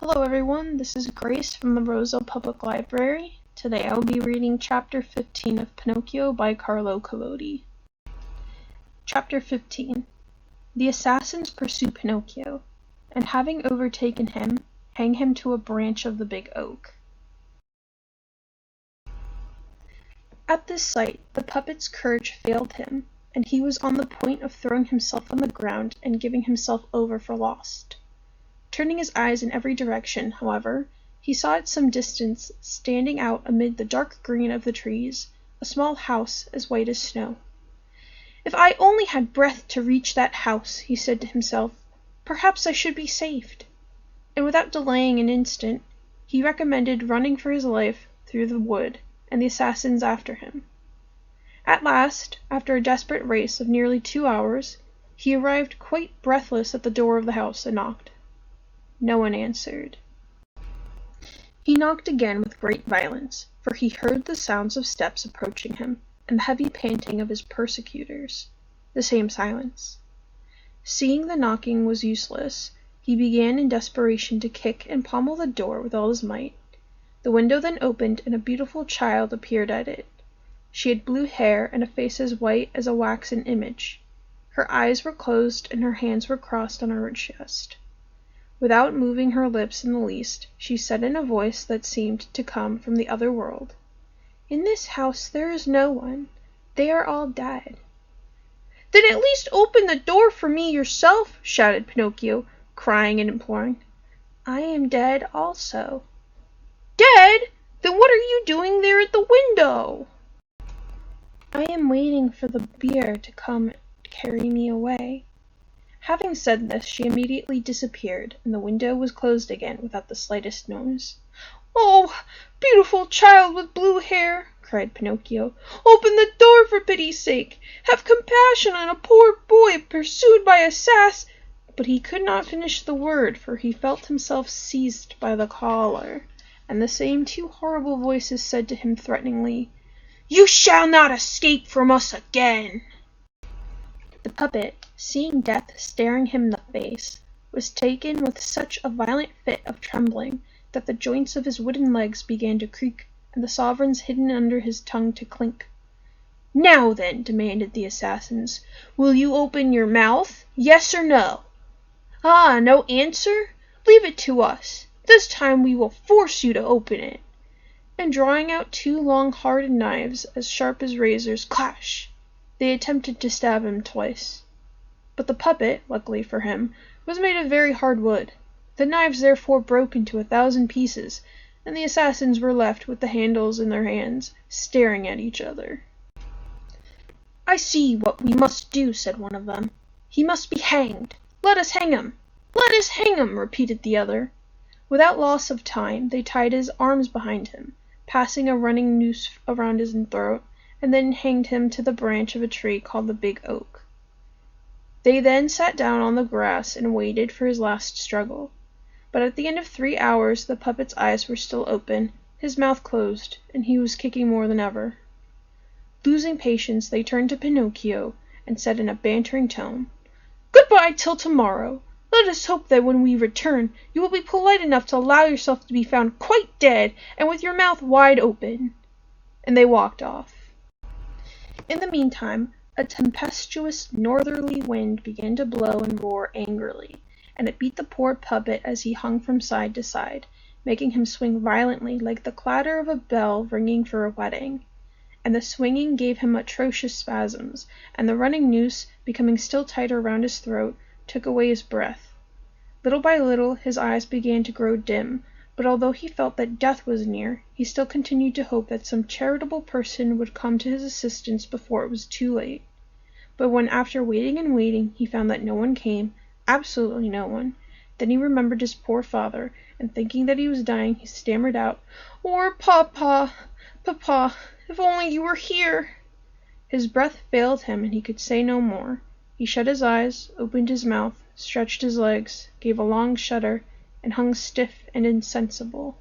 Hello everyone, this is Grace from the Roseville Public Library. Today I will be reading Chapter 15 of Pinocchio by Carlo Collodi. Chapter 15. The assassins pursue Pinocchio, and having overtaken him, hang him to a branch of the big oak. At this sight, the puppet's courage failed him, and he was on the point of throwing himself on the ground and giving himself over for lost. Turning his eyes in every direction, however, he saw at some distance, standing out amid the dark green of the trees, a small house as white as snow. "If I only had breath to reach that house," he said to himself, "perhaps I should be saved." And without delaying an instant, he recommended running for his life through the wood, and the assassins after him. At last, after a desperate race of nearly 2 hours, he arrived quite breathless at the door of the house and knocked. No one answered. He knocked again with great violence, for he heard the sounds of steps approaching him, and the heavy panting of his persecutors. The same silence. Seeing the knocking was useless, he began in desperation to kick and pommel the door with all his might. The window then opened, and a beautiful child appeared at it. She had blue hair and a face as white as a waxen image. Her eyes were closed, and her hands were crossed on her chest. Without moving her lips in the least, she said in a voice that seemed to come from the other world, "In this house there is no one. They are all dead." "Then at least open the door for me yourself," shouted Pinocchio, crying and imploring. "I am dead also." "Dead? Then what are you doing there at the window?" "I am waiting for the bier to come carry me away." Having said this, she immediately disappeared, and the window was closed again without the slightest noise. "Oh, beautiful child with blue hair!" cried Pinocchio. "Open the door for pity's sake! Have compassion on a poor boy pursued by assassins—" But he could not finish the word, for he felt himself seized by the collar, and the same 2 horrible voices said to him threateningly, "You shall not escape from us again!" The puppet, seeing death staring him in the face, was taken with such a violent fit of trembling that the joints of his wooden legs began to creak, and the sovereigns hidden under his tongue to clink. "Now then," demanded the assassins, "will you open your mouth? Yes or no? Ah, no answer? Leave it to us. This time we will force you to open it." And drawing out 2 long hardened knives, as sharp as razors, clash! They attempted to stab him twice. But the puppet, luckily for him, was made of very hard wood. The knives therefore broke into 1,000 pieces, and the assassins were left with the handles in their hands, staring at each other. "I see what we must do," said one of them. "He must be hanged. Let us hang him! Let us hang him!" repeated the other. Without loss of time, they tied his arms behind him, passing a running noose around his throat, and then hanged him to the branch of a tree called the big oak. They then sat down on the grass and waited for his last struggle. But at the end of 3 hours the puppet's eyes were still open, his mouth closed, and he was kicking more than ever. Losing patience, they turned to Pinocchio and said in a bantering tone, "Goodbye till tomorrow. Let us hope that when we return you will be polite enough to allow yourself to be found quite dead and with your mouth wide open." And they walked off. In the meantime, a tempestuous northerly wind began to blow and roar angrily, and it beat the poor puppet as he hung from side to side, making him swing violently like the clatter of a bell ringing for a wedding. And the swinging gave him atrocious spasms, and the running noose, becoming still tighter round his throat, took away his breath. Little by little his eyes began to grow dim, but although he felt that death was near, he still continued to hope that some charitable person would come to his assistance before it was too late. But when, after waiting and waiting, he found that no one came, absolutely no one, then he remembered his poor father, and thinking that he was dying, he stammered out, "Oh, papa, papa, if only you were here!" His breath failed him, and he could say no more. He shut his eyes, opened his mouth, stretched his legs, gave a long shudder, and hung stiff and insensible.